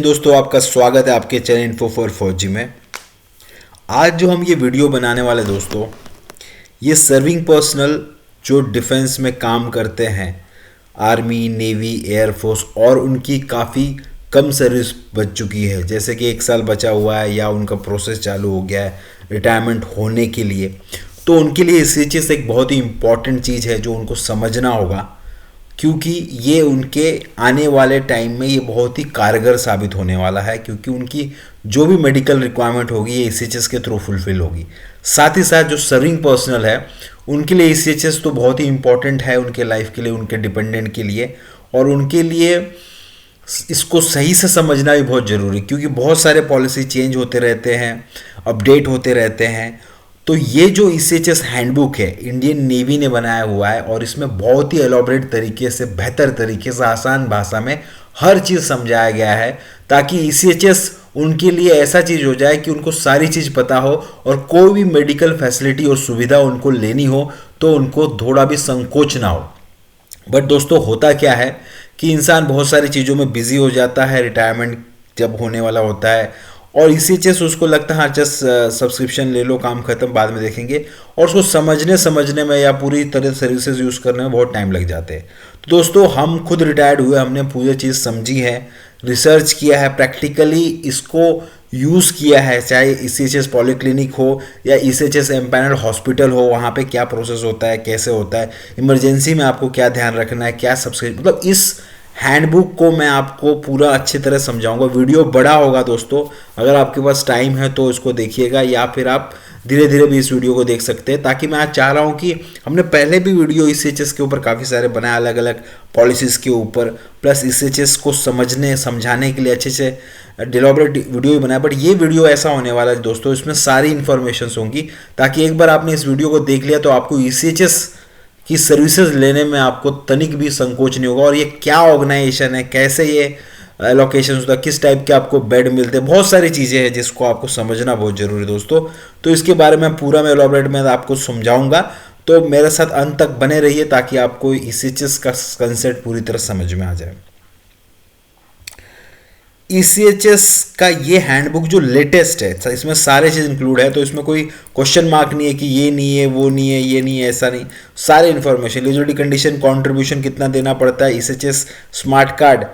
दोस्तों, आपका स्वागत है आपके चैनल इन्फो फॉर फौजी में। आज जो हम ये वीडियो बनाने वाले दोस्तों, ये सर्विंग पर्सनल जो डिफेंस में काम करते हैं, आर्मी, नेवी, एयरफोर्स, और उनकी काफ़ी कम सर्विस बच चुकी है, जैसे कि 1 साल बचा हुआ है या उनका प्रोसेस चालू हो गया है रिटायरमेंट होने के लिए, तो उनके लिए सीएचएस एक बहुत ही इम्पॉर्टेंट चीज़ है जो उनको समझना होगा, क्योंकि ये उनके आने वाले टाइम में ये बहुत ही कारगर साबित होने वाला है, क्योंकि उनकी जो भी मेडिकल रिक्वायरमेंट होगी ये ईसीएचएस के थ्रू फुलफिल होगी। साथ ही साथ जो सर्विंग पर्सनल है उनके लिए ईसीएचएस तो बहुत ही इंपॉर्टेंट है, उनके लाइफ के लिए, उनके डिपेंडेंट के लिए, और उनके लिए इसको सही से समझना भी बहुत ज़रूरी, क्योंकि बहुत सारे पॉलिसी चेंज होते रहते हैं, अपडेट होते रहते हैं। तो ये जो ईसीएचएस हैंडबुक है इंडियन नेवी ने बनाया हुआ है, और इसमें बहुत ही एलॉबरेट तरीके से, बेहतर तरीके से, आसान भाषा में हर चीज़ समझाया गया है, ताकि ईसीएचएस उनके लिए ऐसा चीज़ हो जाए कि उनको सारी चीज़ पता हो, और कोई भी मेडिकल फैसिलिटी और सुविधा उनको लेनी हो तो उनको थोड़ा भी संकोच ना हो। बट दोस्तों, होता क्या है कि इंसान बहुत सारी चीज़ों में बिजी हो जाता है, रिटायरमेंट जब होने वाला होता है, और ईसीएचएस उसको लगता है हाँ जस्ट सब्सक्रिप्शन ले लो, काम खत्म, बाद में देखेंगे, और उसको समझने में या पूरी तरह सर्विसेज यूज़ करने में बहुत टाइम लग जाते हैं। तो दोस्तों, हम खुद रिटायर्ड हुए, हमने पूरी चीज़ समझी है, रिसर्च किया है, प्रैक्टिकली इसको यूज़ किया है, चाहे ईसीएचएस पॉलीक्लिनिक हो या ईसीएचएस एम्पैनल्ड हॉस्पिटल हो, वहाँ पे क्या प्रोसेस होता है, कैसे होता है, इमरजेंसी में आपको क्या ध्यान रखना है, क्या सब्सक्रिप्शन, मतलब इस हैंडबुक को मैं आपको पूरा अच्छी तरह समझाऊंगा। वीडियो बड़ा होगा दोस्तों, अगर आपके पास टाइम है तो इसको देखिएगा, या फिर आप धीरे धीरे भी इस वीडियो को देख सकते हैं, ताकि मैं आज चाह रहा हूँ कि हमने पहले भी वीडियो ईसीएचएस के ऊपर काफ़ी सारे बनाए, अलग अलग पॉलिसीज़ के ऊपर, प्लस ईसीएचएस को समझाने के लिए अच्छे से डिलोबरेट वीडियो भी बनाया। बट ये वीडियो ऐसा होने वाला है दोस्तों, इसमें सारी इन्फॉर्मेशन होंगी, ताकि एक बार आपने इस वीडियो को देख लिया तो आपको ईसीएचएस की सर्विसेज लेने में आपको तनिक भी संकोच नहीं होगा, और ये क्या ऑर्गेनाइजेशन है, कैसे ये लोकेशन होता है, किस टाइप के आपको बेड मिलते हैं, बहुत सारी चीज़ें हैं जिसको आपको समझना बहुत ज़रूरी है दोस्तों। तो इसके बारे में पूरा मैं एलॉबरेट में आपको समझाऊंगा, तो मेरे साथ अंत तक बने रहिए, ताकि आपको ईसीएचएस का कंसेप्ट पूरी तरह समझ में आ जाए। ईसीएचएस का ये हैंडबुक जो लेटेस्ट है, इसमें सारे चीज़ इंक्लूड है, तो इसमें कोई क्वेश्चन मार्क नहीं है कि ये नहीं है, वो नहीं है, ये नहीं है, ऐसा नहीं, सारे इन्फॉर्मेशन, एलिजिबिलिटी कंडीशन, कंट्रीब्यूशन कितना देना पड़ता है, ईसीएचएस स्मार्ट कार्ड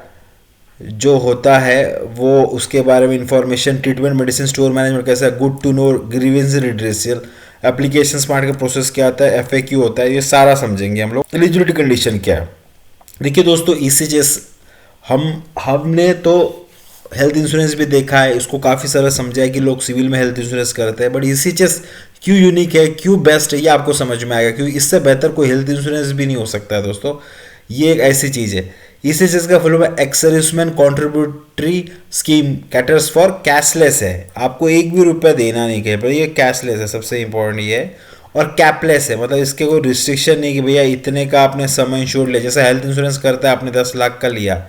जो होता है वो, उसके बारे में information, treatment, medicine store management कैसा है, good to know, grievance redressal, application smart का प्रोसेस क्या होता है, एफएक्यू होता है, ये सारा समझेंगे हम लोग। एलिजिबिलिटी कंडीशन क्या है, देखिए दोस्तों, ईसीएचएस हमने तो हेल्थ इंश्योरेंस भी देखा है, इसको काफ़ी सारा समझा है कि लोग सिविल में हेल्थ इंश्योरेंस करते हैं, बट ईसीएचएस क्यों यूनिक है, क्यों बेस्ट है, ये आपको समझ में आएगा, क्योंकि इससे बेहतर कोई हेल्थ इंश्योरेंस भी नहीं हो सकता है दोस्तों। ये एक ऐसी चीज़ है। ईसीएचएस का full form ex serviceman contributory scheme, caters for cashless है, आपको एक भी रुपया देना नहीं कहे, पर ये कैशलेस है, सबसे इंपॉर्टेंट ये है, और कैपलेस है, मतलब इसके कोई रिस्ट्रिक्शन नहीं कि भैया इतने का आपने सम इंश्योर्ड लिया, जैसे हेल्थ इंश्योरेंस करता है, आपने 10 लाख का लिया,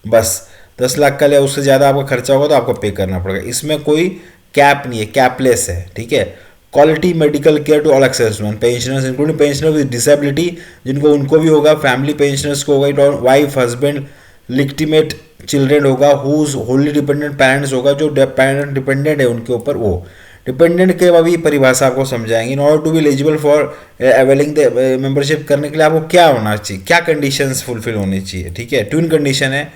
बस 10 लाख का लिया, उससे ज़्यादा आपका खर्चा होगा तो आपको पे करना पड़ेगा, इसमें कोई कैप नहीं है, कैपलेस है, ठीक है। Quality medical care to all assessment, pensioners including pensioner with disability, जिनको उनको भी होगा, फैमिली पेंशनर्स को होगा, वाइफ, हस्बैंड, लिग्टिमेट चिल्ड्रेन होगा, हुज होली डिपेंडेंट पेरेंट्स होगा, जो डिपेंडेंट है उनके ऊपर, वो डिपेंडेंट के भी परिभाषा आपको समझाएंगे। In order to be eligible for availing the membership करने के लिए आपको क्या होना चाहिए, क्या कंडीशंस फुलफिल होनी चाहिए, ठीक है। ट्विन कंडीशन है,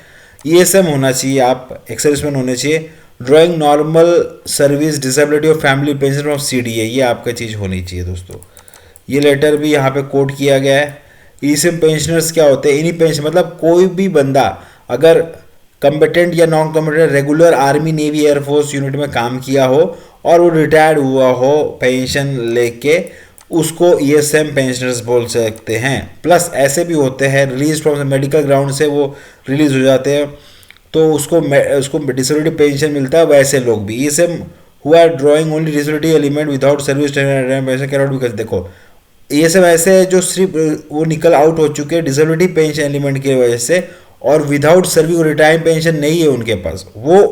ईएसएम होना चाहिए, आप एक्स सर्विसमैन होने चाहिए, ड्राइंग नॉर्मल सर्विस डिसेबिलिटी और फैमिली पेंशन ऑफ सीडीए, ये आपका चीज़ होनी चाहिए दोस्तों। ये लेटर भी यहाँ पे कोट किया गया है। ईएसएम पेंशनर्स क्या होते हैं, इन्हीं पेंशन, मतलब कोई भी बंदा अगर कम्पिटेंट या non competent regular army, navy, air force unit में काम किया हो और वो रिटायर्ड हुआ हो पेंशन लेके, उसको ईएसएम पेंशनर्स बोल सकते हैं। प्लस ऐसे भी होते हैं रिलीज फ्रॉम मेडिकल ग्राउंड से वो रिलीज हो जाते हैं, तो उसको डिसेबिलिटी पेंशन मिलता है, वैसे लोग भी। ईएसएम हुआ drawing only disability element without service pension can not be, देखो ईएसएम ऐसे है जो सिर्फ वो निकल आउट हो चुके हैं डिसेबिलिटी पेंशन एलिमेंट की वजह से, और विदाउट सर्विस रिटायर्ड पेंशन नहीं है उनके पास, वो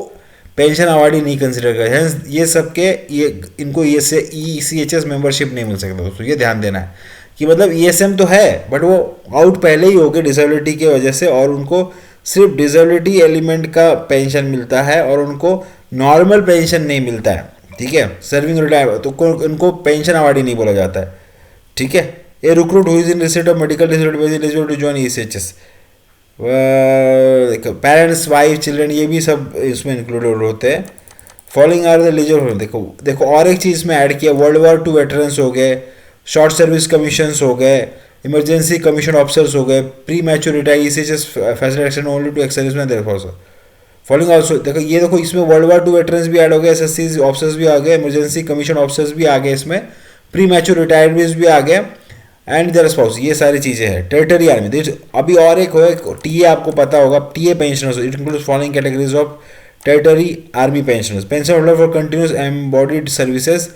पेंशन अवार्डी नहीं कंसिडर कर, हेंस ये सबके इनको ईसीएचएस मेंबरशिप नहीं मिल सकता दोस्तों, ये ध्यान देना है कि मतलब ईएसएम तो है बट वो आउट पहले ही हो गए डिसेबिलिटी की वजह से, और उनको सिर्फ डिसेबिलिटी एलिमेंट का पेंशन मिलता है और उनको नॉर्मल पेंशन नहीं मिलता है, ठीक है। सर्विंग रिटायर तो उनको पेंशन अवार्डी नहीं बोला जाता है, ठीक है। A recruit who is in receipt of medical disability eligible to join ECHS, parents, wife, children, ये भी सब इसमें इंक्लूडेड होते हैं। फॉलोइंग आर द एलिजिबल, देखो देखो और एक चीज़ में ऐड किया, वर्ल्ड वॉर 2 वेटरन्स हो गए, शॉर्ट सर्विस कमीशंस हो गए, इमरजेंसी कमीशन ऑफिसर्स हो गए, premature retire ECHS facility extend only to ex serviceman therefore. Following also, देखो ये देखो इसमें वर्ल्ड वॉर 2 वेटरन्स भी ऐड हो गए, एसएससी ऑफिसर्स भी आ गए, इमरजेंसी कमीशन ऑफिसर्स भी आ गए, इसमें प्री मैच्योर रिटायर्डीज भी आ गए एंड देयर स्पाउस, ये सारी चीज़ें हैं। टेरिटरी आर्मी, अभी और एक हो टीए, आपको पता होगा TA pensioners, it includes following categories of territory army pensioners, pension holder for continuous embodied services,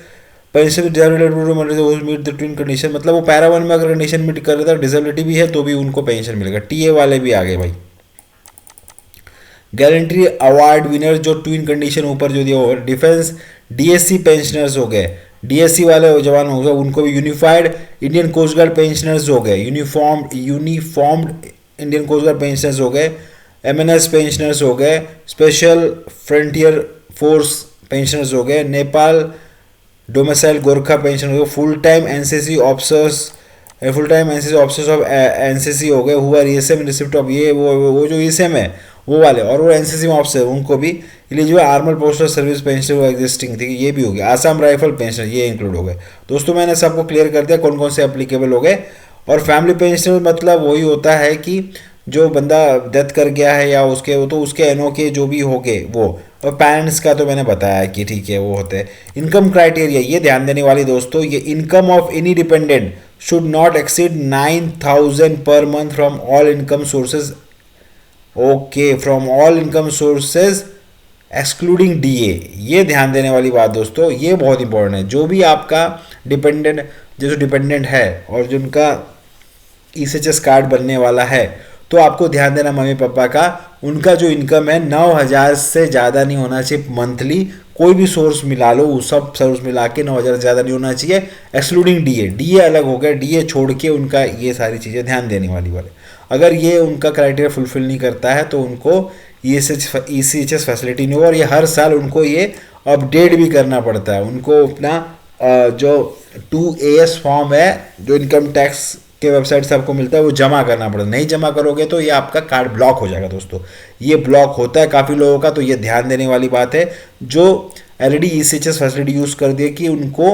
pension meet the twin condition, मतलब वो पैरा 1 में अगर कंडीशन मीट कर रहा था, डिसेबिलिटी भी है तो भी उनको पेंशन मिलेगा। टीए वाले भी आ गए भाई। गारंटी अवार्ड विनर जो ट्विन कंडीशन ऊपर जो दिया हो, डिफेंस डीएससी पेंशनर्स हो गए, डीएससी वाले जवान हो गए उनको भी, unified Indian coast guard pensioners हो गए, uniformed Indian coast guard pensioners हो गए, एमएनएस पेंशनर्स हो गए, स्पेशल फ्रंटियर फोर्स पेंशनर्स हो गए, नेपाल डोमिसाइल गोरखा पेंशन हो गए, full time NCC officers of NCC हो गए, हुआ ईएसएम रिसिप्ट ऑफ, ये वो जो ईएसएम है वो वाले, और वो एनसीसी में ऑफिसर उनको भी eligible, armed postal service pension existing, ठीक है, ये भी हो गया। आसाम राइफल पेंशन ये इंक्लूड हो गए। दोस्तों मैंने सबको क्लियर कर दिया कौन कौन से एप्लीकेबल हो गए। और फैमिली पेंशन मतलब वही होता है कि जो बंदा डेथ कर गया है या उसके तो उसके एनओ के जो भी हो गए वो, और पेरेंट्स का तो मैंने बताया कि ठीक है वो होते हैं। इनकम क्राइटेरिया, ये ध्यान देने वाली दोस्तों, ये income of any dependent should not exceed 9,000 per month from all income sources, okay, from all income sources excluding DA. ये ध्यान देने वाली बात दोस्तों, ये बहुत इंपॉर्टेंट है। जो भी आपका डिपेंडेंट जो डिपेंडेंट है और जिनका ईसीएचएस कार्ड बनने वाला है, तो आपको ध्यान देना मम्मी पापा का, उनका जो इनकम है 9,000 से ज़्यादा नहीं होना चाहिए मंथली। कोई भी सोर्स मिला लो, वो सब सोर्स मिला के 9,000 से ज़्यादा नहीं होना चाहिए, एक्सक्लूडिंग डीए। डीए अलग हो गया, डीए छोड़ के उनका ये सारी चीज़ें ध्यान देने वाली वाले। अगर ये उनका क्राइटेरिया फुलफिल नहीं करता है तो उनको ईसीएचएस फैसिलिटी नहीं हो, और ये हर साल उनको ये अपडेट भी करना पड़ता है। उनको अपना जो 2AS फॉर्म है जो इनकम टैक्स के वेबसाइट से आपको मिलता है वो जमा करना पड़ता है। नहीं जमा करोगे तो ये आपका कार्ड ब्लॉक हो जाएगा दोस्तों। ये ब्लॉक होता है काफ़ी लोगों का, तो ये ध्यान देने वाली बात है। जो ऑलरेडी ईसीएचएस फैसिलिटी यूज़ कर दिए कि उनको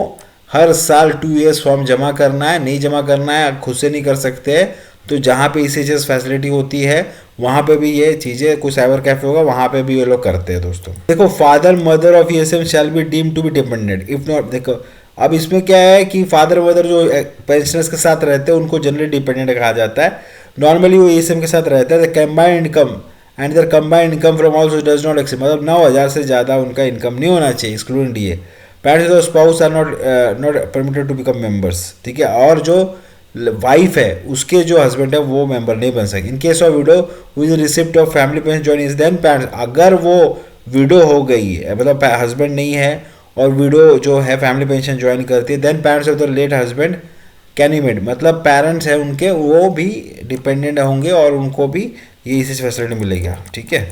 हर साल 2AS फॉर्म जमा करना है, नहीं जमा करना है खुद से नहीं कर सकते हैं। तो जहाँ पे ईसीएचएस फैसिलिटी होती है वहाँ पे भी ये चीज़ें, कोई साइबर कैफे होगा वहाँ पे भी ये लोग करते हैं दोस्तों। देखो, father mother of ESM shall be deemed to be dependent if not, देखो अब इसमें क्या है कि फादर मदर जो पेंशनर्स के साथ रहते हैं उनको जनरली डिपेंडेंट कहा जाता है। नॉर्मली वो ईएसएम के साथ रहता है। Combined income and their combined income from also does not exceed, मतलब 9,000 से ज़्यादा उनका इनकम नहीं होना चाहिए एक्सक्लूडिंग डीए। पेरेंट्स और spouse are not permitted to become members, ठीक है। और जो वाइफ है उसके जो हस्बैंड है वो मेंबर नहीं बन सके। In case of widow with receipt of family pension join is then parents, अगर वो विडो हो गई है मतलब हस्बैंड नहीं है और विडो जो है फैमिली पेंशन ज्वाइन करती है, then parents of the late husband can be made, मतलब पेरेंट्स हैं उनके वो भी डिपेंडेंट होंगे और उनको भी ये इसी फैसिलिटी मिलेगा, ठीक है।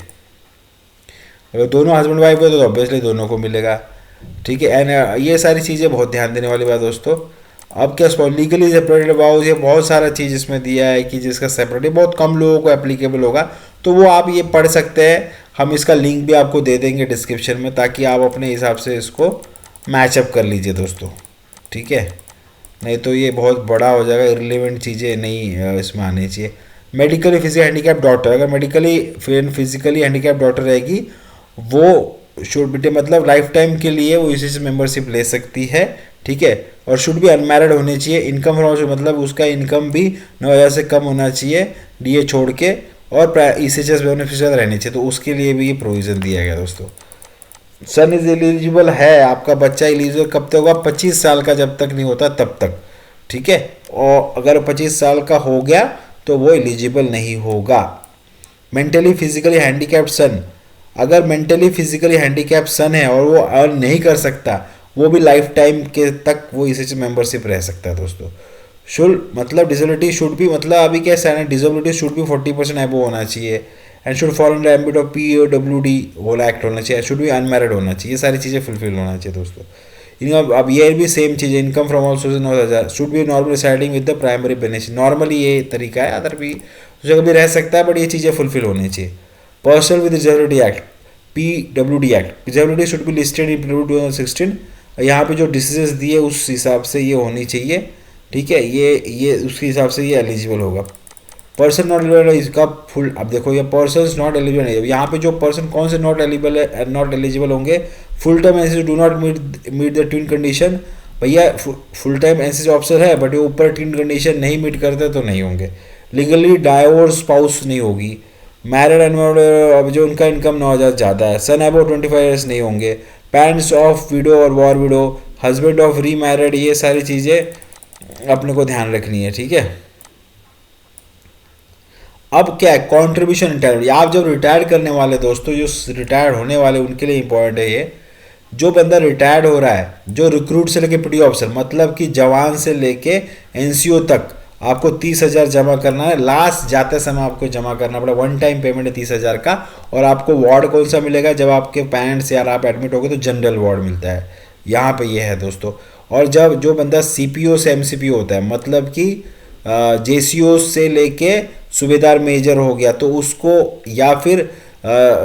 अगर दोनों हस्बैंड वाइफ है तो ऑब्वियसली दोनों को मिलेगा, ठीक है। एंड ये सारी चीज़ें बहुत ध्यान देने वाली बात दोस्तों। अब क्या लीगली सेपरेटेड वाउस, ये बहुत सारा चीज़ इसमें दिया है कि जिसका सेपरेट बहुत कम लोगों को एप्लीकेबल होगा, तो वो आप ये पढ़ सकते हैं। हम इसका लिंक भी आपको दे देंगे डिस्क्रिप्शन में ताकि आप अपने हिसाब से इसको मैचअप कर लीजिए दोस्तों, ठीक है। नहीं तो ये बहुत बड़ा हो जाएगा, इररिलेवेंट चीज़ें नहीं इसमें आनी चाहिए। मेडिकली फिजिकली हैंडीकैप डॉटर, अगर मेडिकली फिजिकली हैंडीकैप डॉटर रहेगी वो शुड बी, मतलब लाइफ टाइम के लिए वो इसी से मेंबरशिप ले सकती है, ठीक है। और शुड भी अनमैरिड होनी चाहिए। इनकम फ्रॉम, मतलब उसका इनकम भी 9,000 से कम होना चाहिए डीए छोड़ के, और ईसीएचएस बेनिफिशियल रहनी चाहिए, तो उसके लिए भी ये प्रोविज़न दिया गया दोस्तों। सन इज एलिजिबल है, आपका बच्चा एलिजिबल कब तक होगा? 25 साल का जब तक नहीं होता तब तक, ठीक है। और अगर 25 साल का हो गया तो वो एलिजिबल नहीं होगा। मेंटली फिजिकली हैंडीकैप्ड सन, अगर मेंटली फिजिकली हैंडीकैप सन है और वो अर्न नहीं कर सकता, वो भी लाइफ टाइम के तक वो इसी मेंबरशिप रह सकता है दोस्तों। शुड मतलब डिसेबिलिटी शुड भी, मतलब अभी क्या है डिसेबिलिटी शुड भी 40% एबो होना चाहिए। And should follow in the ambit of PWD whole act होना चाहिए, शुड भी अनमैरिड होना चाहिए, ये सारी चीज़ें फुलफिल होना चाहिए दोस्तों। इनकम, अब ये भी सेम चीज़ है, income from all sources 9,000, should be normal residing with the primary beneficiary, normally ये तरीका है, अदर भी दूसरा भी रह सकता है, बट ये चीज़ें फुलफिल होनी चाहिए। Personal with disability act, PWD act, disability should be listed in 2016, यहाँ पे जो डिसीजेस दिए उस हिसाब से ये होनी चाहिए, ठीक है, ये उसके हिसाब से ये एलिजिबल होगा। पर्सन नॉट एलिजिबल इसका फुल, अब देखो ये पर्सन नॉट एलिजिबल नहीं, यहाँ पे जो पर्सन कौन से नॉट एलिजिबल होंगे, full time NCC do not meet the twin condition, भैया फुल टाइम एनसीसी ऑफिसर है बट ये ऊपर ट्विन कंडीशन नहीं मीट करते तो नहीं होंगे। लीगली डाइवोर्स स्पाउस नहीं होगी, मैरिड एंड जो उनका इनकम 9,000 ज़्यादा है, सन अबाउट 25 ईयर्स नहीं होंगे, पेरेंट्स ऑफ विडो और वॉर विडो, हस्बैंड ऑफ री मैरिड, ये सारी चीज़ें अपने को ध्यान रखनी है, ठीक है। अब क्या है, कॉन्ट्रीब्यूशन रिटायरमेंट, आप जब रिटायर करने वाले दोस्तों, जो रिटायर्ड होने वाले उनके लिए इंपॉर्टेंट है ये, जो बंदा रिटायर्ड हो रहा है, जो रिक्रूट से लेके पीटी ऑफिसर, मतलब कि जवान से लेके एनसीओ तक आपको 30,000 जमा करना है, लास्ट जाते समय आपको जमा करना पड़ा, वन टाइम पेमेंट है 30,000 का। और आपको वार्ड कौन सा मिलेगा, जब आपके पेरेंट्स या आप एडमिट हो गए तो जनरल वार्ड मिलता है, यहाँ पे ये है दोस्तों। और जब जो बंदा CPO से MCPO होता है, मतलब कि JCO से लेके सूबेदार मेजर हो गया तो उसको, या फिर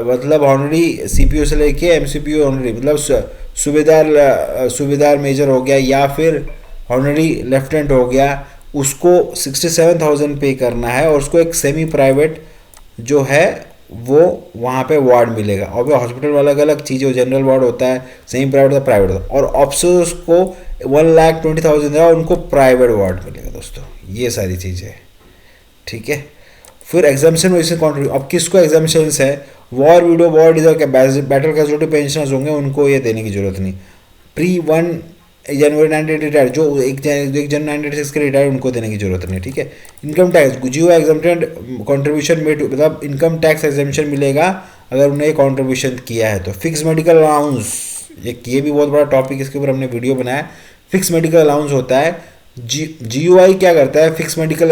मतलब ऑनरी CPO से लेके MCPO ऑनरी, मतलब सूबेदार मेजर हो गया या फिर ऑनरी लेफ्टिनेंट हो गया, उसको 67,000 पे करना है। और उसको एक सेमी प्राइवेट जो है वो वहाँ पे वार्ड मिलेगा। और वो हॉस्पिटल वाला अलग अलग चीज़ है, जनरल वार्ड होता है, सेमी प्राइवेट होता है, प्राइवेट होता है। और ऑफिसर्स को 1,20,000 है, उनको प्राइवेट वार्ड मिलेगा दोस्तों, ये सारी चीज़ें, ठीक है। फिर एग्जामिशन वैसे कॉन्ट्रीब्यूट, अब किसको एग्जामिशन है, war window, war deserve, battle casualty pensioners होंगे, उनको ये देने की जरूरत नहीं। प्री 1 जनवरी 1980 रिटायर, जो 1 जनवरी 1986 के रिटायर, उनको देने की जरूरत नहीं, ठीक है। इनकम टैक्स, जियो एग्जाम्प्टेड कॉन्ट्रीब्यूशन मेड, मतलब इनकम टैक्स एग्जामिशन मिलेगा अगर उन्होंने कॉन्ट्रीब्यूशन किया है तो। फिक्स मेडिकल अलाउंस, ये भी बहुत बड़ा टॉपिक, इसके ऊपर हमने वीडियो बनाया। फिक्स मेडिकल अलाउंस होता है, GUI क्या करता है, फिक्स मेडिकल,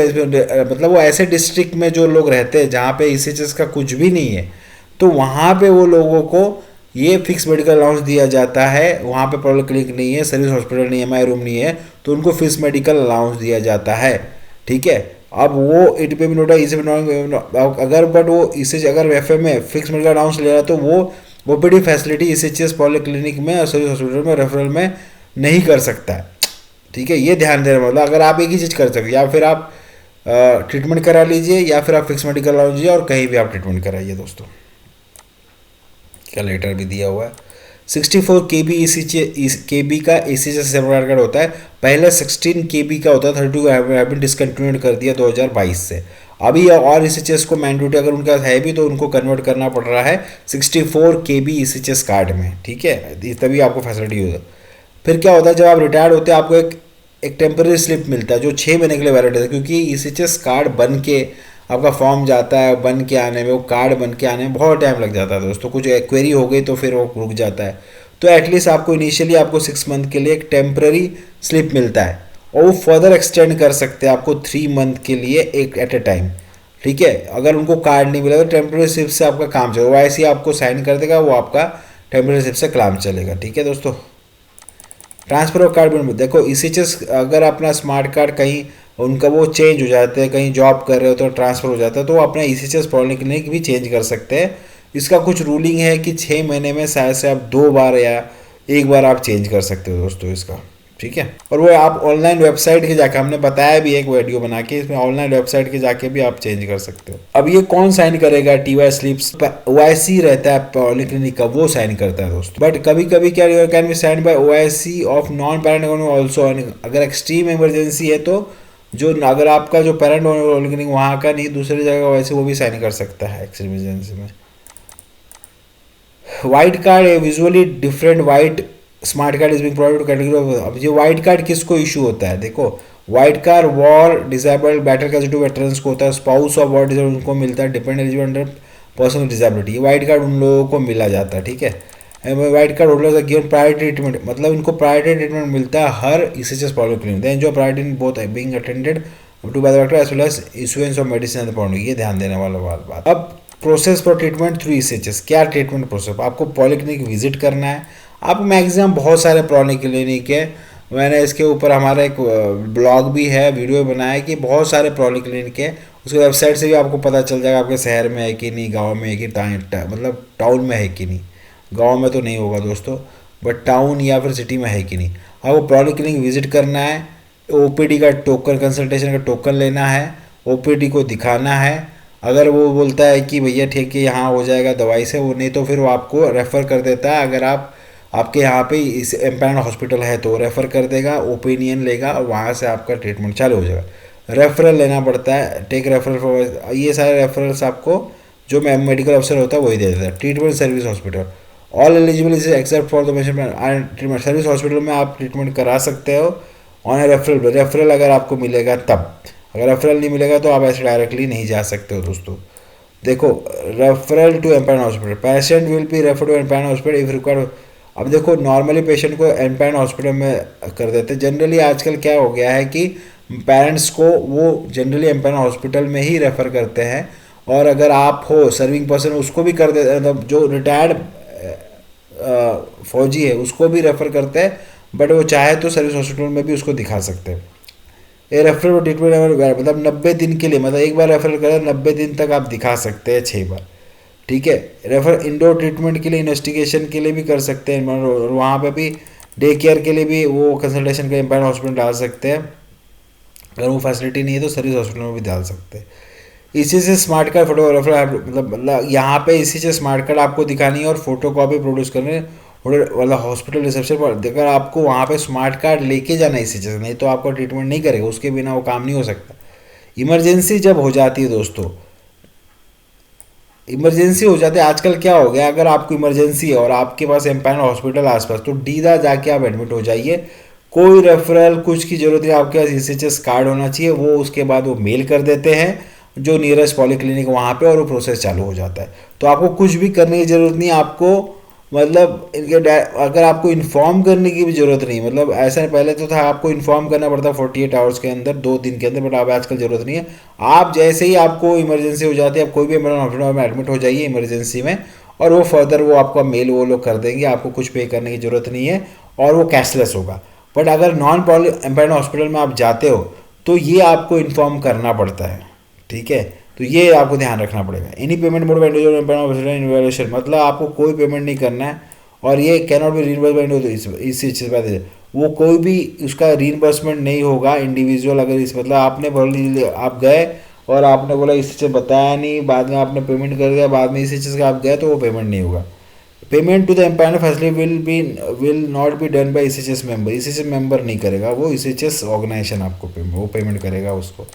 मतलब वो ऐसे डिस्ट्रिक्ट में जो लोग रहते हैं जहाँ पे ECHS का कुछ भी नहीं है, तो वहाँ पे वो लोगों को ये फिक्स मेडिकल अलाउंस दिया जाता है। वहाँ पे पॉली क्लिनिक नहीं है, सर्विस हॉस्पिटल नहीं है, MI रूम नहीं है, तो उनको फिक्स मेडिकल अलाउंस दिया जाता है, ठीक है। अब वो 80 पे भी नोट है, इसे अगर बट वो इसे अगर FM में फिक्स मेडिकल अलाउंस ले रहा है तो वो OPD facility ECHS poly clinic में और सर्विस हॉस्पिटल में रेफरल में नहीं कर सकता है, ठीक है। ये ध्यान देना, मतलब अगर आप एक ही चीज़ कर सकते, या फिर आप ट्रीटमेंट करा लीजिए या फिर आप फिक्स मेडिकल अलाउंस लीजिए और कहीं भी आप ट्रीटमेंट कराइए दोस्तों। का लेटर भी दिया हुआ है। 64 KB का ECHS सेपरेट कार्ड होता है, पहले 16 KB का होता है, 32 हैव बीन डिसकंटिन्यूड कर दिया 2022 से। अभी और ECHS को मैंडेटरी अगर उनका है भी तो उनको कन्वर्ट करना पड़ रहा है 64 KB ECHS कार्ड में, ठीक है, तभी आपको फैसिलिटी होगा। फिर क्या होता है, जब आप रिटायर्ड होते हैं आपको एक टेम्पररी स्लिप मिलता है जो 6 महीने के लिए वैलिड है, क्योंकि ECHS कार्ड बन के आपका फॉर्म जाता है, बन के आने में, वो कार्ड बन के आने में बहुत टाइम लग जाता है दोस्तों। कुछ क्वेरी हो गई तो फिर वो रुक जाता है, तो एटलीस्ट आपको इनिशियली आपको 6 मंथ के लिए एक टेम्पररी स्लिप मिलता है, और वो फर्दर एक्सटेंड कर सकते हैं आपको 3 मंथ के लिए एक एट ए टाइम, ठीक है। अगर उनको कार्ड नहीं मिला तो टेम्पररी स्लिप से आपका काम चलेगा, वैसे ही आपको साइन कर देगा, वो आपका टेम्पररी स्लिप से काम चलेगा, ठीक है दोस्तों। ट्रांसफर ऑफ कार्ड देखो, ECHS अगर अपना स्मार्ट कार्ड कहीं उनका वो चेंज हो जाते हैं, कहीं जॉब कर रहे हो तो ट्रांसफ़र हो जाता है, तो वो अपना ECHS पॉलिक्लिनिक भी चेंज कर सकते हैं। इसका कुछ रूलिंग है कि 6 महीने में शायद से आप 2 बार या 1 बार आप चेंज कर सकते हो दोस्तों इसका, ठीक है। और वो आप ऑनलाइन वेबसाइट के जाके, हमने बताया भी एक वीडियो बना के, इसमें ऑनलाइन वेबसाइट के जाके भी आप चेंज कर सकते हो। अब ये कौन साइन करेगा, TY स्लिप्स OIC रहता है पॉलिक्लिनिक का, वो साइन करता है दोस्तों। बट कभी कभी क्या can be sign by OIC of non parent also, अगर एक्सट्रीम इमरजेंसी है तो जो अगर आपका जो पेरेंट पॉलिक्लिनिक वहाँ का नहीं, दूसरी जगह OIC वो भी साइन कर सकता है एक्सट्रीम इमरजेंसी में। White card, visually different white smart card is being provided category. अब ये वाइट कार्ड किसको इशू होता है, देखो white card war disabled battle casualty veterans को होता है, स्पाउस ऑफ वॉर डिसेबल्ड उनको मिलता है, dependent eligible under person disability, ये वाइट कार्ड उन लोगों को मिला जाता है, ठीक है। White card holders are given priority treatment, मतलब इनको प्रायोरिटी ट्रीटमेंट मिलता है हर ECHS पॉलिक्लिनिक, देन जो प्रायोरिटी बोथ है being attended to by the doctor as well as issuance of medicine at the point, ये ध्यान देने वाला बात। अब process for treatment through ECHS। क्या ट्रीटमेंट प्रोसेस? आपको पॉलीक्लिनिक विजिट करना है। आप मैक्सिमम बहुत सारे पॉलीक्लिनिक है, मैंने इसके ऊपर हमारा एक ब्लॉग भी है, वीडियो बनाया है कि बहुत सारे पॉलीक्लिनिक है। उसके वेबसाइट से भी आपको पता चल जाएगा आपके शहर में है कि नहीं, गांव में है कि मतलब टाउन में है कि नहीं। गांव में तो नहीं होगा दोस्तों, बट टाउन या फिर सिटी में है कि नहीं। आपको पॉलीक्लिनिक विजिट करना है, OPD का टोकन, कंसल्टेशन का टोकन लेना है, OPD को दिखाना है। अगर वो बोलता है कि भैया ठीक है यहाँ हो जाएगा दवाई से, वो नहीं तो फिर वो आपको रेफ़र कर देता है। अगर आपके यहाँ पे इस एम्पायर्ड हॉस्पिटल है तो रेफ़र कर देगा, ओपिनियन लेगा और वहाँ से आपका ट्रीटमेंट चालू हो जाएगा। रेफरल लेना पड़ता है, टेक रेफरल फॉर, ये सारे रेफरल्स आपको जो मेडिकल अफसर होता है वही दे देता है। Treatment service hospital, all eligible is except for the measurement treatment service hospital में आप ट्रीटमेंट करा सकते हो ऑन ए रेफरल। रेफरल अगर आपको मिलेगा तब, अगर रेफरल नहीं मिलेगा तो आप ऐसे डायरेक्टली नहीं जा सकते हो दोस्तों। देखो, referral to empanelled hospital, patient will be refer to empanelled hospital if required. अब देखो, नॉर्मली पेशेंट को एम्पायर्ड हॉस्पिटल में कर देते हैं। जनरली आजकल क्या हो गया है कि पेरेंट्स को वो जनरली एम्पायर्ड हॉस्पिटल में ही रेफ़र करते हैं। और अगर आप हो सर्विंग पर्सन उसको भी कर देते, मतलब जो रिटायर्ड फौजी है उसको भी रेफ़र करते हैं, बट वो चाहे तो सर्विस हॉस्पिटल में भी उसको दिखा सकते हैं। ये रेफरल ट्रीटमेंट मतलब 90 दिन के लिए, मतलब एक बार रेफरल करें 90 दिन तक आप दिखा सकते हैं 6 बार, ठीक है। रेफर इंडोर ट्रीटमेंट के लिए, इन्वेस्टिगेशन के लिए भी कर सकते हैं, और वहाँ पे भी डे केयर के लिए भी वो कंसल्टेशन के एम्पायर्ड हॉस्पिटल डाल सकते हैं। अगर वो फैसिलिटी नहीं है तो सर्विस हॉस्पिटल में भी डाल सकते हैं। इसी से स्मार्ट कार्ड फोटोग्राफर, मतलब यहाँ पे इसी से स्मार्ट कार्ड आपको दिखानी है और फोटो कॉपी प्रोड्यूस करने, मतलब हॉस्पिटल रिसेप्शन पर अगर आपको वहाँ पे स्मार्ट कार्ड लेके जाना है इसी से, नहीं तो आपका ट्रीटमेंट नहीं करेगा, उसके बिना वो काम नहीं हो सकता। इमरजेंसी जब हो जाती है दोस्तों, इमरजेंसी हो जाती है, आजकल क्या हो गया, अगर आपको इमरजेंसी है और आपके पास एम्पायर हॉस्पिटल आसपास, तो सीधा जाके आप एडमिट हो जाइए। कोई रेफरल कुछ की जरूरत नहीं, आपके पास ECHS कार्ड होना चाहिए। वो उसके बाद वो मेल कर देते हैं जो नियरेस्ट पॉलीक्लिनिक वहाँ पे, और वो प्रोसेस चालू हो जाता है। तो आपको कुछ भी करने की ज़रूरत नहीं, आपको मतलब इनके अगर आपको इन्फॉर्म करने की भी ज़रूरत नहीं, मतलब ऐसा पहले तो था आपको इन्फॉर्म करना पड़ता 48 आवर्स के अंदर, 2 दिन के अंदर, बट अब आजकल ज़रूरत नहीं है। आप जैसे ही आपको इमरजेंसी हो जाती है, आप कोई भी हॉस्पिटल में एडमिट हो जाइए इमरजेंसी में, और वो फर्दर वो आपका मेल वो लोग कर देंगे, आपको कुछ पे करने की ज़रूरत नहीं है, और वो कैशलेस होगा। बट अगर नॉन एम्पायर्ड हॉस्पिटल में आप जाते हो तो ये आपको इन्फॉर्म करना पड़ता है, ठीक है। तो ये आपको ध्यान रखना पड़ेगा। एनी पेमेंट मोड इन्वेल्यूशन, मतलब आपको कोई पेमेंट नहीं करना है, और ये कैनॉट बी रीइंबर्समेंट इसी चीज़ बात, वो कोई भी उसका रीइंबर्समेंट नहीं होगा इंडिविजुअल। अगर इस मतलब आपने बोल, आप गए और आपने बोला इसी चीज़ बताया नहीं, बाद में आपने पेमेंट कर दिया, बाद में इसी चीज़ का आप गए, तो वो पेमेंट नहीं होगा। Payment to the empire facility will not be done by ECHS member, ECHS member नहीं करेगा, वो ECHS ऑर्गेनाइजेशन आपको वो पेमेंट करेगा उसको।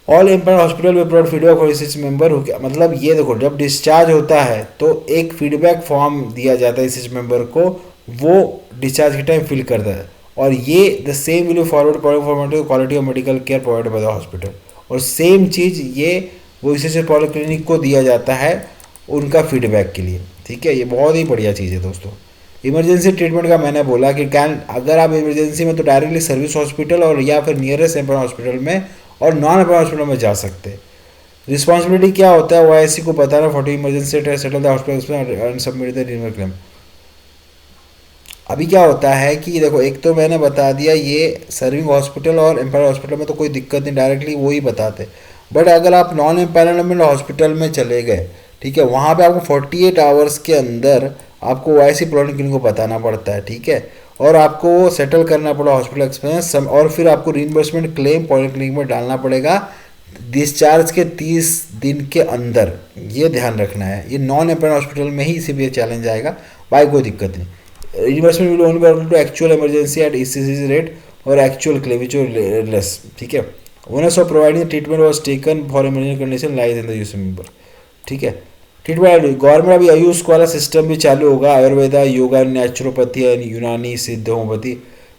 ऑल एम्पायर हॉस्पिटल में provide feedback for ECHS member हो गया, मतलब ये देखो, जब डिस्चार्ज होता है तो एक फीडबैक फॉर्म दिया जाता है ECHS मेंबर को, वो डिस्चार्ज के टाइम फिल करता है, और ये the same will forward for quality of medical care provided by the hospital. और सेम चीज़ ये वो ECHS पॉलीक्लिनिक को दिया जाता है उनका फीडबैक के लिए, ठीक है। ये बहुत ही बढ़िया चीज़ है दोस्तों। इमरजेंसी ट्रीटमेंट का मैंने बोला कि अगर आप इमरजेंसी में तो डायरेक्टली सर्विस हॉस्पिटल और या फिर नियरेस्ट एम्पायर हॉस्पिटल में, और नॉन एम्पायर हॉस्पिटल में जा सकते हैं। रिस्पॉन्सिबिलिटी क्या होता है, OIC को बताना, 40 emergency settle the hospital and submit the renewal claim. अभी क्या होता है कि देखो, एक तो मैंने बता दिया ये सर्विंग हॉस्पिटल और एम्पायर हॉस्पिटल में तो कोई दिक्कत नहीं, डायरेक्टली वो ही बताते। बट अगर आप नॉन एम्पायरमेंट हॉस्पिटल में चले गए, ठीक है, वहाँ पे आपको 48 आवर्स के अंदर आपको OIC पॉलीक्लिनिक को बताना पड़ता है, ठीक है, और आपको वो सेटल करना पड़ा हॉस्पिटल एक्सपेंस, और फिर आपको रीइंबर्समेंट क्लेम पॉलीक्लिनिक में डालना पड़ेगा डिस्चार्ज के 30 दिन के अंदर। ये ध्यान रखना है, ये नॉन एम्पायर हॉस्पिटल में ही इसी भी चैलेंज आएगा, बाकी कोई दिक्कत नहीं। Reimbursement will only be to actual emergency at ECHS rate और एक्चुअल क्लेम विच लेस, ठीक है। Owners of providing treatment was taken for emergency condition lies in the US member, ठीक है। ट्रीटमेंट गवर्नमेंट अभी आयुष वाला सिस्टम भी चालू होगा, आयुर्वेदा, योगा, नेचुरोपैथी एंड यूनानी, सिद्ध, होम्योपैथी।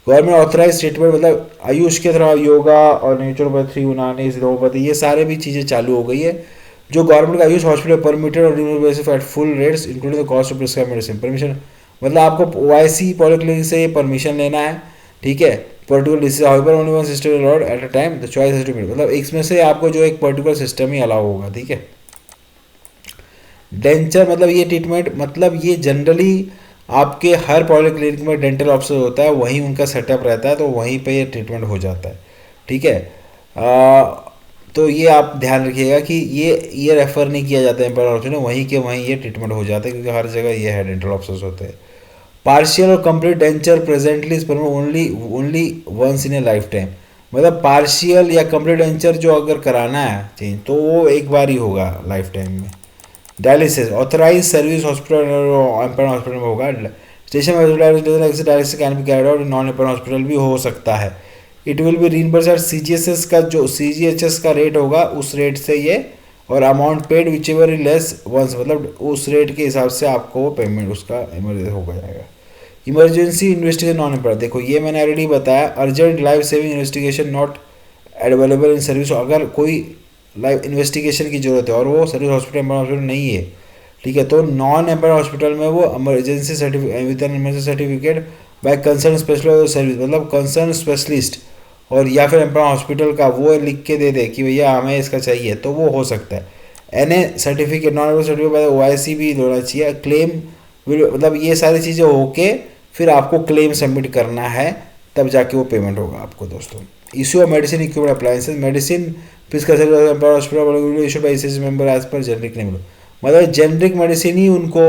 गवर्नमेंट ऑथराइज ट्रीटमेंट, मतलब आयुष के थ्रू योगा और नेचुरोपैथी, यूनानी, सिद्ध, होम्योपैथी, ये सारे भी चीज़ें चालू हो गई है। जो गवर्नमेंट का आयुष हॉस्पिटल परमिटेड और basis at full rates including the cost of prescribe medicine. Permission मतलब आपको OIC पॉलीक्लिनिक से परमिशन लेना है, ठीक है। Particular disease however only one system allowed at a time, the choice has to be, मतलब इसमें से आपको जो एक पर्टिकुलर सिस्टम ही अलाउ होगा, ठीक है। डेंचर मतलब ये ट्रीटमेंट, मतलब ये जनरली आपके हर पॉलीक्लिनिक में डेंटल ऑफिसर होता है, वहीं उनका सेटअप रहता है, तो वहीं पे ये ट्रीटमेंट हो जाता है। ठीक है। तो ये आप ध्यान रखिएगा कि ये रेफ़र नहीं किया जाता है एम्प्लॉयर ऑप्शन में, वहीं के वहीं ये ट्रीटमेंट हो जाता है, क्योंकि हर जगह ये है डेंटल ऑफिसर्स होते हैं। पार्शियल और complete denture presently is permitted only only once in a lifetime. मतलब पार्शियल या कंप्लीट डेंचर जो अगर कराना है चेंज, तो वो एक बार ही होगा लाइफ टाइम में। Dialysis authorise service hospital empire hospital में होगा। Station dialysis can be carried out, non empire hospital भी हो सकता है। It will be reimbursed CGHS का, जो सीजीएचएस का रेट होगा उस रेट से ये, और amount paid whichever less once, मतलब उस रेट के हिसाब से आपको वो पेमेंट उसका इमरजेंसी हो जाएगा। इमरजेंसी इन्वेस्टिगेशन नॉन एम्प्लॉय, देखो ये मैंने ऑलरेडी बताया, urgent life saving investigation not available in service. अगर कोई लाइफ इन्वेस्टिगेशन की जरूरत है और वो सर्विस हॉस्पिटल नहीं है, ठीक है, तो नॉन एम्प्लॉय हॉस्पिटल में वो emergency certificate bye concern specialist service, मतलब कंसर्न स्पेशलिस्ट और या फिर एम्प्लॉय हॉस्पिटल का वो लिख के दे दे कि भैया हमें इसका चाहिए, तो वो हो सकता है। NA certificate, non employ certificate OIC भी होना चाहिए। क्लेम मतलब ये सारी चीज़ें होके फिर आपको क्लेम सबमिट करना है, तब जाके वो पेमेंट होगा आपको दोस्तों। Issue of medicine equipment appliances, medicine prescription hospital issue by SSC member as per generic name, मतलब जेनरिक मेडिसिन ही उनको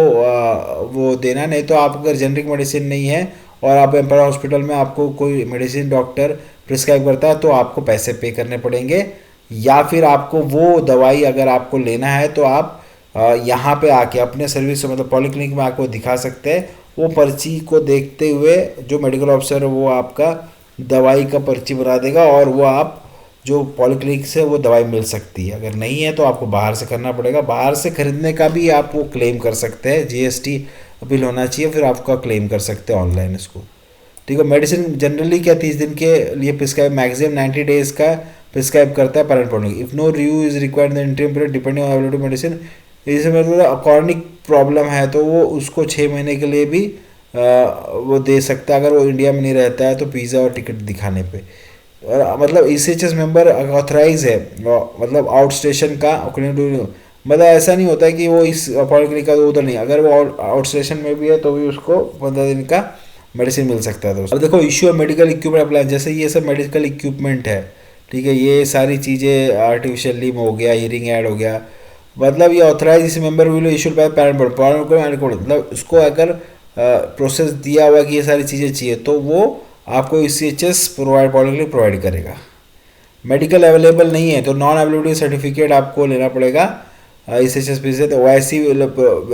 वो देना। नहीं तो आप अगर जेनरिक मेडिसिन नहीं है और आप एम्पायर हॉस्पिटल में आपको कोई मेडिसिन डॉक्टर प्रिस्क्राइब करता है, तो आपको पैसे पे करने पड़ेंगे, या फिर आपको वो दवाई अगर आपको लेना है तो आप यहाँ पे आके अपने सर्विस मतलब पॉलीक्लिनिक में आके दिखा सकते हैं। वो पर्ची को देखते हुए जो मेडिकल ऑफिसर है वो आपका दवाई का पर्ची बना देगा, और वो आप जो पॉलीक्लिनिक से वो दवाई मिल सकती है। अगर नहीं है तो आपको बाहर से करना पड़ेगा। बाहर से खरीदने का भी आप वो क्लेम कर सकते हैं, जीएसटी बिल होना चाहिए, फिर आपका क्लेम कर सकते हैं ऑनलाइन इसको। ठीक है। मेडिसिन जनरली क्या 30 दिन के लिए प्रिस्क्राइब, मैक्सिमम 90 डेज का प्रिस्क्राइब करता है parent polyclinic. If no review is required in interim period depending on availability medicine, जैसे मतलब कॉर्निक प्रॉब्लम है तो वो उसको 6 महीने के लिए भी वो दे सकता है, अगर वो इंडिया में नहीं रहता है तो वीज़ा और टिकट दिखाने पे। और मतलब ईसीएचएस मेंबर ऑथराइज है, मतलब आउट स्टेशन का मतलब ऐसा नहीं होता है कि वो इस पॉलिक्लिनिक का उधर नहीं, अगर वो आउट स्टेशन में भी है तो भी उसको 15 दिन का मेडिसिन मिल सकता है दोस्तों। अब देखो issue of medical equipment apply, जैसे ये सब मेडिकल इक्विपमेंट है, ठीक है, ये सारी चीज़ें आर्टिफिशियल लिम्ब हो गया, हीयरिंग ऐड हो गया, मतलब ये ऑथराइज इस member will issued by parent board, मतलब उसको अगर प्रोसेस दिया हुआ कि ये सारी चीज़ें चाहिए तो वो आपको ईसीएचएस पॉलिक्लिनिक प्रोवाइड करेगा। मेडिकल अवेलेबल नहीं है तो नॉन अवेलेबिलिटी सर्टिफिकेट आपको लेना पड़ेगा ईसीएचएस से। तो वैसी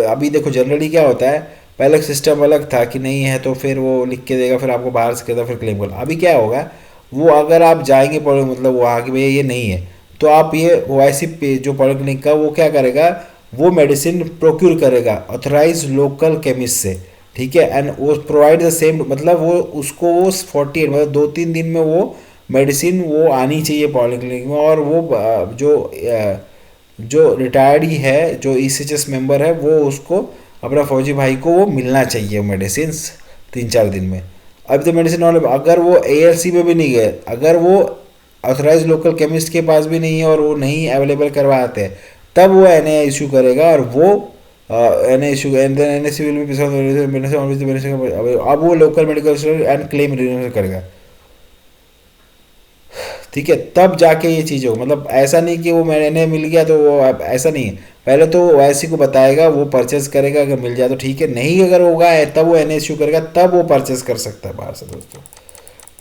अभी देखो जनरली क्या होता है, पहले सिस्टम अलग था कि नहीं है तो फिर वो लिख के देगा, फिर आपको बाहर से कहता फिर क्लेम करना। अभी क्या होगा, वो अगर आप जाएंगे मतलब वहाँ की भैया ये नहीं है, तो आप ये ओआईसी जो पॉलिक्लिनिक का वो क्या करेगा, वो मेडिसिन प्रोक्यूर करेगा ऑथराइज लोकल केमिस्ट से, ठीक है, एंड वो प्रोवाइड द सेम, मतलब वो उसको वो 48 मतलब 2-3 दिन में वो मेडिसिन वो आनी चाहिए पॉलिक्लिनिक में। और वो जो रिटायर्ड ही है, जो ईसीएचएस मेंबर है, वो उसको अपना फौजी भाई को वो मिलना चाहिए मेडिसिन 3-4 दिन में। अब तो मेडिसिन अगर वो एएलसी में भी नहीं गए, अगर वो ऑथराइज लोकल केमिस्ट के पास भी नहीं है और वो नहीं अवेलेबल करवाते हैं, तब वो एनए इशू करेगा, और वो NA issue NAC will be, अब वो लोकल मेडिकल एंड क्लेम करेगा, ठीक है, तब जाके ये चीज़ हो। मतलब ऐसा नहीं कि वो मैंने मिल गया तो वो ऐसा नहीं है, पहले तो वो ऐसी को बताएगा, वो परचेस करेगा, अगर मिल जाए तो ठीक है, नहीं अगर होगा है तब वो एनए इशू करेगा, तब वो परचेस कर सकता है बाहर से दोस्तों।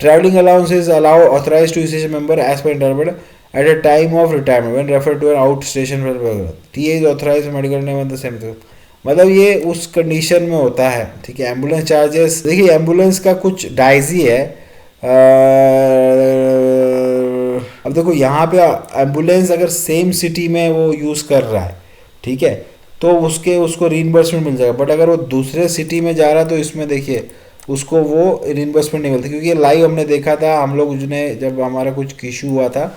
Travelling allowance is allow authorise to ECHS member as per इंटरमेड at a time of retirement when referred to an outstation TA is authorized medical name and the same thing, मतलब ये उस कंडीशन में होता है, ठीक है। एम्बुलेंस चार्जेस, देखिए एम्बुलेंस का कुछ डाइजी है। अब देखो यहाँ पे एम्बुलेंस अगर सेम सिटी में वो यूज़ कर रहा है, ठीक है, तो उसको रीइंबर्समेंट मिल जाएगा। बट अगर वो दूसरे सिटी में जा रहा है तो इसमें देखिए उसको वो रीइंबर्समेंट नहीं मिलती, क्योंकि लाइव हमने देखा था, हम लोग ने जब हमारा कुछ इशू हुआ था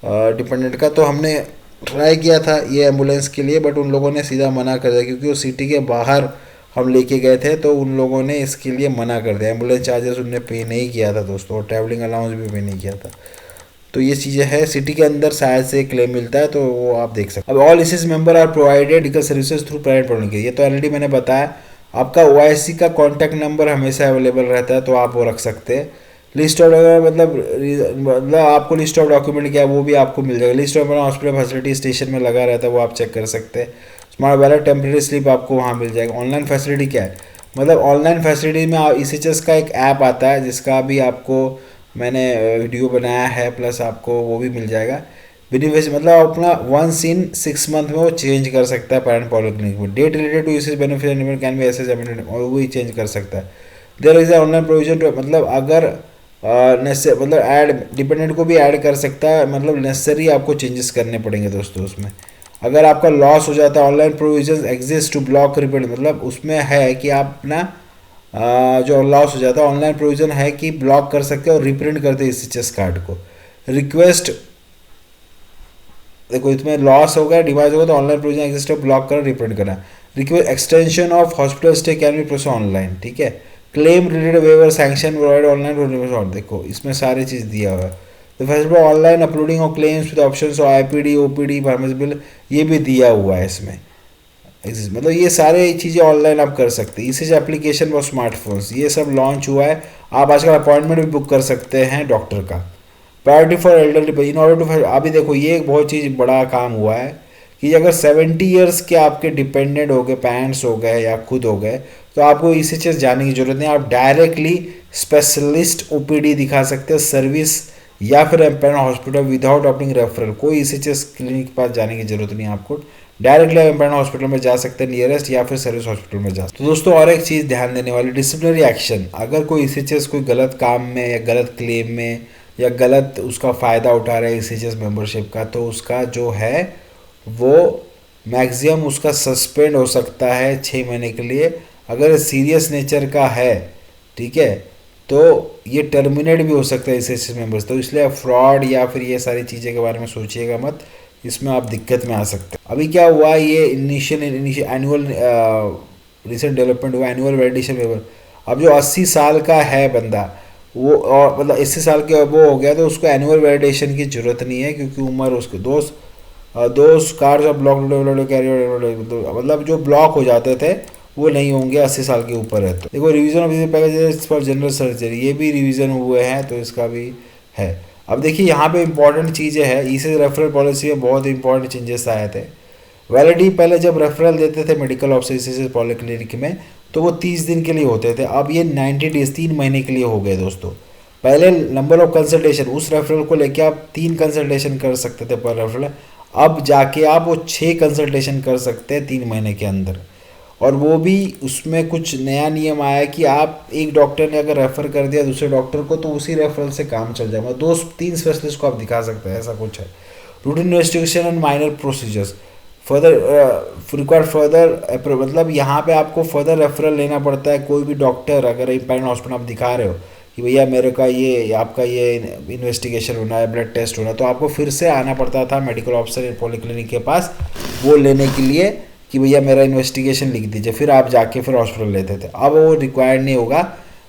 डिपेंडेंट का, तो हमने ट्राई किया था ये एम्बुलेंस के लिए, बट उन लोगों ने सीधा मना कर दिया, क्योंकि वो सिटी के बाहर हम लेके गए थे, तो उन लोगों ने इसके लिए मना कर दिया। एम्बुलेंस चार्जेस उनने पे नहीं किया था दोस्तों, और ट्रैवलिंग अलाउंस भी पे नहीं किया था। तो ये चीज़ें है। सिटी के अंदर शायद से क्लेम मिलता है, तो वो आप देख सकते हैं। अब all is member are provided medical services through private problem, ये तो ऑलरेडी मैंने बताया। आपका ओआईसी का कॉन्टैक्ट नंबर हमेशा अवेलेबल रहता है, तो आप वो रख सकते हैं। लिस्ट ऑफ मतलब आपको लिस्ट ऑफ डॉक्यूमेंट क्या है वो भी आपको मिल जाएगा। List of hospital facility station में लगा रहता है, वो आप चेक कर सकते हैं। स्मार्ट वैलेट टेम्प्रेरी स्लिप आपको वहाँ मिल जाएगा। ऑनलाइन फैसिलिटी क्या है, मतलब ऑनलाइन फैसिलिटी में ECHS का एक ऐप आता है जिसका भी आपको मैंने वीडियो बनाया है, प्लस आपको वो भी मिल जाएगा। बेनिफिट मतलब अपना 1 in 6 month में वो चेंज कर सकता है पैरेंट पॉलिक्लिनिक में। Date related to usage benefit can be assess और वो ही चेंज कर सकता है। There is online provision to, मतलब अगर मतलब ऐड डिपेंडेंट को भी ऐड कर सकता है, मतलब नेसेसरी आपको चेंजेस करने पड़ेंगे दोस्तों उसमें। अगर आपका लॉस हो जाता है, online provision exist to block reprint, मतलब उसमें है कि आप अपना जो लॉस हो जाता है, ऑनलाइन प्रोविजन है कि ब्लॉक कर सकते हैं और रिप्रिंट करते हैं ECHS कार्ड को। रिक्वेस्ट, देखो इसमें लॉस होगा, डिवाइस होगा, तो ऑनलाइन प्रोविजन एग्जिस्ट है, ब्लॉक करना, रिप्रिंट करना। Request extension of hospital stay can be process online, ठीक है। Claim related waiver sanction provide online, देखो इसमें सारी चीज़ दिया हुआ है। तो facility online uploading of claims with options of IPD OPD pharmacy bill, ये भी दिया हुआ है इसमें। मतलब ये सारे चीज़ें ऑनलाइन आप कर सकते हैं। ECHS एप्लीकेशन फॉर स्मार्टफोन्स, ये सब लॉन्च हुआ है। आप आजकल अपॉइंटमेंट भी बुक कर सकते हैं डॉक्टर का। Priority for elderly in order to, अभी देखो ये एक बहुत चीज़ बड़ा काम हुआ है कि अगर 70 ईयर्स के आपके डिपेंडेंट हो गए, पेरेंट्स हो गए या खुद हो गए, तो आपको ECHS जाने की जरूरत नहीं। आप डायरेक्टली स्पेशलिस्ट OPD दिखा सकते हैं सर्विस, या फिर empire hospital without opting referral. कोई ECHS क्लिनिक के पास जाने की जरूरत नहीं है आपको, डायरेक्टली आप एम्पायर हॉस्पिटल में जा सकते हैं नियरेस्ट, या फिर सर्विस हॉस्पिटल में जा सकते हैं। तो दोस्तों और एक चीज़ ध्यान देने वाली, डिसिप्लिनरी एक्शन। अगर कोई ECHS कोई गलत काम में या गलत क्लेम में या गलत उसका फ़ायदा उठा रहा है ECHS मेंबरशिप का, तो उसका जो है वो मैक्सिमम उसका सस्पेंड हो सकता है 6 महीने के लिए। अगर सीरियस नेचर का है, ठीक है, तो ये टर्मिनेट भी हो सकता है ECHS मेंबर्स। तो इसलिए फ्रॉड या फिर ये सारी चीज़ें के बारे में सोचिएगा मत, इसमें आप दिक्कत में आ सकते हैं। अभी क्या हुआ, ये इनिशियल एनुअल रिसेंट डेवलपमेंट हुआ, एनुअल वैलिडेशन पेपर। अब जो 80 साल का है बंदा, वो और मतलब 80 साल के वो हो गया, तो उसको एनुअल वैलिडेशन की जरूरत नहीं है, क्योंकि उम्र उसके दो कार्ड्स ऑफ ब्लॉक मतलब जो ब्लॉक हो जाते थे वो नहीं होंगे 80 साल के ऊपर है। तो देखो revision of packages for general surgery, ये भी रिवीजन हुए हैं, तो इसका भी है। अब देखिए यहाँ पे इंपॉर्टेंट चीज़ें हैं, ECHS रेफरल पॉलिसी में बहुत इंपॉर्टेंट चेंजेस आए थे। वैलिडिटी पहले जब रेफरल देते थे मेडिकल ऑफिसर ECHS पॉलिक्लिनिक में, तो वो 30 दिन के लिए होते थे। अब ये 90 डेज 3 महीने के लिए हो गए दोस्तों। पहले नंबर ऑफ कंसल्टेशन, उस रेफरल को लेके आप 3 कंसल्टेशन कर सकते थे पर रेफरल, अब जाके आप वो 6 कंसल्टेशन कर सकते हैं 3 महीने के अंदर। और वो भी उसमें कुछ नया नियम आया है कि आप एक डॉक्टर ने अगर रेफ़र कर दिया दूसरे डॉक्टर को, तो उसी रेफरल से काम चल जाएगा। 2-3 स्पेशलिस्ट को आप दिखा सकते हैं, ऐसा कुछ है। Routine investigation and minor procedures further required further, मतलब यहाँ पे आपको फर्दर रेफरल लेना पड़ता है। कोई भी डॉक्टर अगर इंडिपेंडेंट हॉस्पिटल आप दिखा रहे हो कि भैया मेरे का ये आपका ये इन्वेस्टिगेशन होना है, ब्लड टेस्ट होना है, तो आपको फिर से आना पड़ता था मेडिकल ऑफिसर पॉलिक्लिनिक के पास वो लेने के लिए कि भैया मेरा इन्वेस्टिगेशन लिख दीजिए, फिर आप जाके फिर हॉस्पिटल लेते थे। अब वो रिक्वायर्ड नहीं होगा।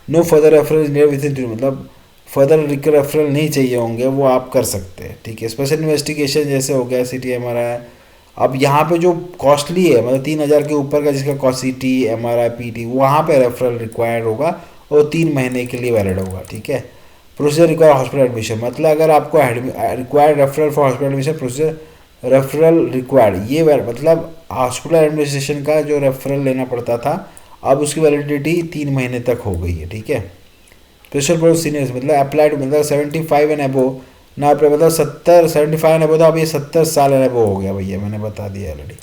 No further referral near within, मतलब फर्दर रेफरल नहीं चाहिए होंगे, वो आप कर सकते हैं, ठीक है। स्पेशल इन्वेस्टिगेशन जैसे हो गया CT MRI, अब यहाँ पे जो कॉस्टली है, मतलब 3,000 के ऊपर का जिसका कॉस्ट CT MRI PT, वहाँ पे रेफरल रिक्वायर्ड होगा और 3 महीने के लिए वैलिड होगा, ठीक है। प्रोसीजर रिक्वायर हॉस्पिटल एडमिशन, मतलब अगर आपको required referral for hospital admission, procedure referral required, ये मतलब हॉस्पिटल एडमिनिस्ट्रेशन का जो रेफरल लेना पड़ता था, अब उसकी वैलिडिटी 3 महीने तक हो गई है, ठीक है। स्पेशल प्रोसेस सीनियर्स, मतलब अप्लाइड, मतलब 75 एंड अबो ना, मतलब 75 एंड अबो था, अब ये 70 साल एंड अबो हो गया भैया, मैंने बता दिया ऑलरेडी।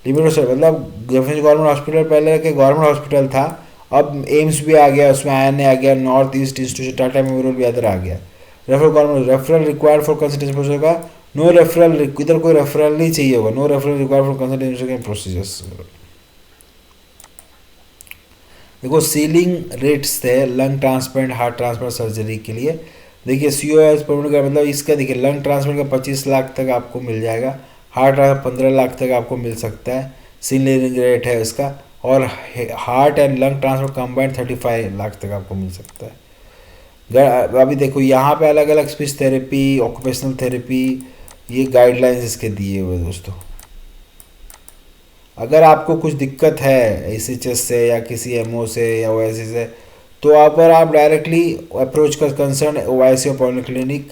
लिमिट मतलब गवर्नमेंट हॉस्पिटल, पहले के गवर्नमेंट हॉस्पिटल था, अब एम्स भी आ गया, उसमें INA आ गया, north east institute, Tata memorial भी अदर आ गया। Referral government referral required for consultation procedure का नो रेफरल, इधर कोई रेफरल नहीं चाहिए होगा। No referral required for consultation procedures. देखो सीलिंग रेट्स थे lung transplant, heart transplant surgery के लिए। देखिए COS परमिट का मतलब इसका देखिए, लंग ट्रांसप्लांट का 25 लाख तक आपको मिल जाएगा, हार्ट ट्रांसप्लांट 15 लाख तक आपको मिल सकता है, सीलिंग रेट है इसका। और heart and lung transplant combined 35 lakh तक आपको मिल सकता है। अभी देखो यहाँ पे अलग अलग स्पीच थेरेपी, ऑक्यूपेशनल थेरेपी, ये गाइडलाइंस इसके दिए हुए दोस्तों। अगर आपको कुछ दिक्कत है एसएचएस से या किसी एमओ से या ओआईसी से, तो आप डायरेक्टली अप्रोच कर कंसर्न ओआईसी और पॉलिक्लिनिक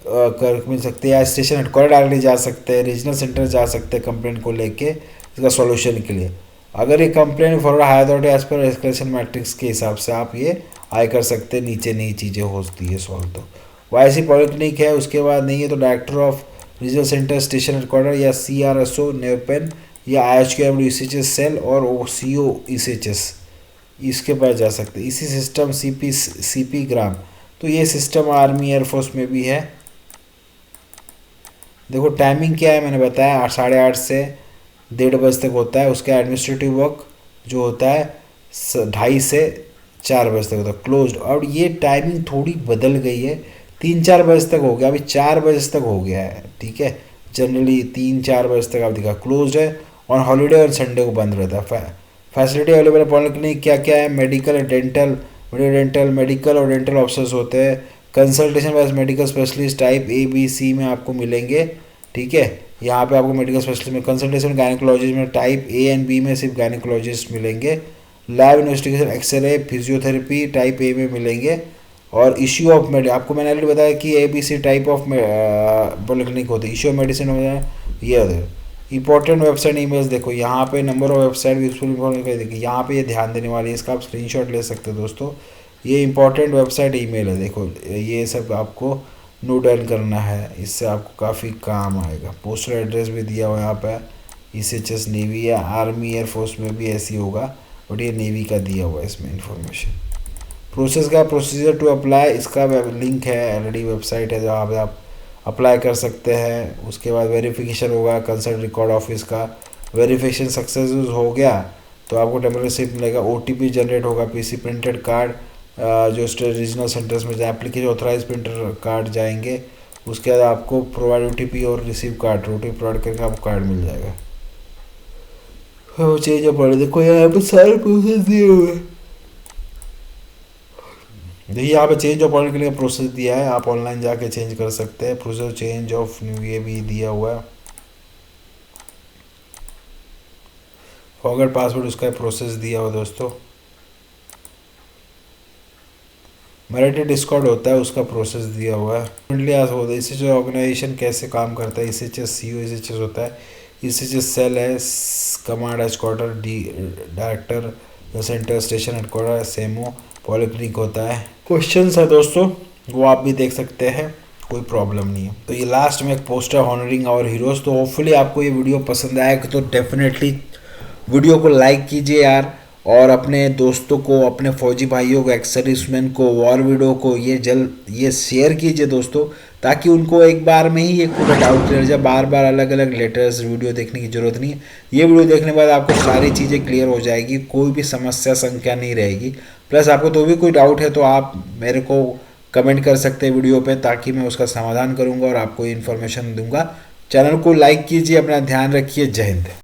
कर मिल सकते हैं, या स्टेशन हेडक्वार्टर डायरेक्टली जा सकते हैं, रीजनल सेंटर जा सकते हैं कंप्लेंट को लेके इसका सॉल्यूशन के लिए। अगर ये complaint forward higher authority as per escalation matrix के हिसाब से आप ये आए कर सकते हैं, नीचे नई चीज़ें होती है सॉल्व। तो वाईसी पॉलिक्लिनिक है, उसके बाद नहीं है तो director of regional centre station headquarter या CRSO नेपेन या IHQM ECHS सेल और CO ECHS, इसके पास जा सकते हैं। इसी सिस्टम CP ग्राम, तो ये सिस्टम आर्मी एयरफोर्स में भी है। देखो टाइमिंग क्या है, मैंने बताया 8:30 से 1:30 बजे तक होता है। उसका एडमिनिस्ट्रेटिव वर्क जो होता है 2:30 से 4 बजे तक होता है क्लोज्ड। और ये टाइमिंग थोड़ी बदल गई है, 3-4 बजे तक हो गया, अभी 4 बजे तक हो गया है, ठीक है। जनरली 3-4 बजे तक आप दिखा क्लोज्ड है, और हॉलीडे और संडे को बंद रहता है। फैसिलिटी अवेलेबल पॉलिक्लिनिक क्या क्या है, मेडिकल मेडिकल और डेंटल ऑफिसर्स होते हैं। Consultation wise medical specialist type ABC में आपको मिलेंगे, ठीक है। यहाँ पे आपको मेडिकल स्पेशलिस्ट में कंसल्टेशन गायनेकोलॉजिस्ट में टाइप A एंड B में सिर्फ गायनेकोलॉजिस्ट मिलेंगे। Lab investigation x ray physiotherapy type A में मिलेंगे। और इश्यू ऑफ आपको मैंने ऑलरेडी बताया कि ABC टाइप ऑफ पॉलिक्लिनिक होते हैं। इश्यू ऑफ मेडिसिन ये होता है। इंपॉर्टेंट वेबसाइट ईमेल्स देखो यहाँ पे, number of website useful information देखिए यहाँ पे, ये ध्यान देने वाली है, इसका आप स्क्रीनशॉट ले सकते हो दोस्तों। ये इंपॉर्टेंट वेबसाइट ईमेल है, देखो ये सब आपको नोट डाउन करना है, इससे आपको काफ़ी काम आएगा। पोस्टल एड्रेस भी दिया हुआ है यहाँ पे, ECHS नेवी या आर्मी एयरफोर्स में भी ऐसी होगा, बट ये नेवी का दिया हुआ है इसमें इंफॉर्मेशन। प्रोसेस का प्रोसीजर टू अप्लाई, इसका लिंक है, ऑलरेडी वेबसाइट है जहाँ पे आप अप्लाई कर सकते हैं। उसके बाद वेरिफिकेशन होगा कंसर्न रिकॉर्ड ऑफिस का। वेरिफिकेशन सक्सेसफुल हो गया तो आपको टेम्परेरी रिसिप्ट मिलेगा, OTP जनरेट होगा, PC प्रिंटेड कार्ड जो रीजनल सेंटर्स में एप्लीकेशन ऑथराइज प्रिंटर कार्ड जाएंगे। उसके बाद आपको प्रोवाइड OTP और रिसीव कार्ड, OTP प्रोवाइड करके आपको कार्ड मिल जाएगा। हाँ चेंज पड़े, देखो यहाँ पे सारे प्रोसेस दिए हुए हैं। देखिए यहाँ पे चेंज ऑफ पॉलिसी के लिए प्रोसेस दिया है, आप ऑनलाइन जाके चेंज कर सकते हैं। प्रोसेस चेंज ऑफ न्यू ये भी दिया हुआ है। फॉरगेट पासवर्ड उसका प्रोसेस दिया हुआ दोस्तों। मैरिटेड डिस्कॉर्ड होता है, उसका प्रोसेस दिया हुआ है। इससे जो ऑर्गेनाइजेशन कैसे काम करता है, ECHS CO ECHS होता है, ECHS सेल है, command headquarter, director centre station headquarter, SMO polyclinic होता है। क्वेश्चन है दोस्तों, वो आप भी देख सकते हैं, कोई प्रॉब्लम नहीं है। तो ये लास्ट में एक पोस्टर हॉनरिंग आवर हीरोज। तो होपफुली आपको ये वीडियो पसंद आएगा, तो डेफिनेटली वीडियो को लाइक कीजिए यार, और अपने दोस्तों को, अपने फौजी भाइयों को, एक्स सर्विसमैन को, वॉर वीडियो को ये शेयर कीजिए दोस्तों, ताकि उनको एक बार में ही एक पूरा डाउट क्लियर जाए। बार बार अलग अलग लेटेस्ट वीडियो देखने की ज़रूरत नहीं है। ये वीडियो देखने के बाद आपको सारी चीज़ें क्लियर हो जाएगी, कोई भी समस्या संख्या नहीं रहेगी। प्लस आपको तो भी कोई डाउट है तो आप मेरे को कमेंट कर सकते हैं वीडियो पे, ताकि मैं उसका समाधान करूँगा और आपको इन्फॉर्मेशन दूंगा। चैनल को लाइक कीजिए, अपना ध्यान रखिए, जय हिंद।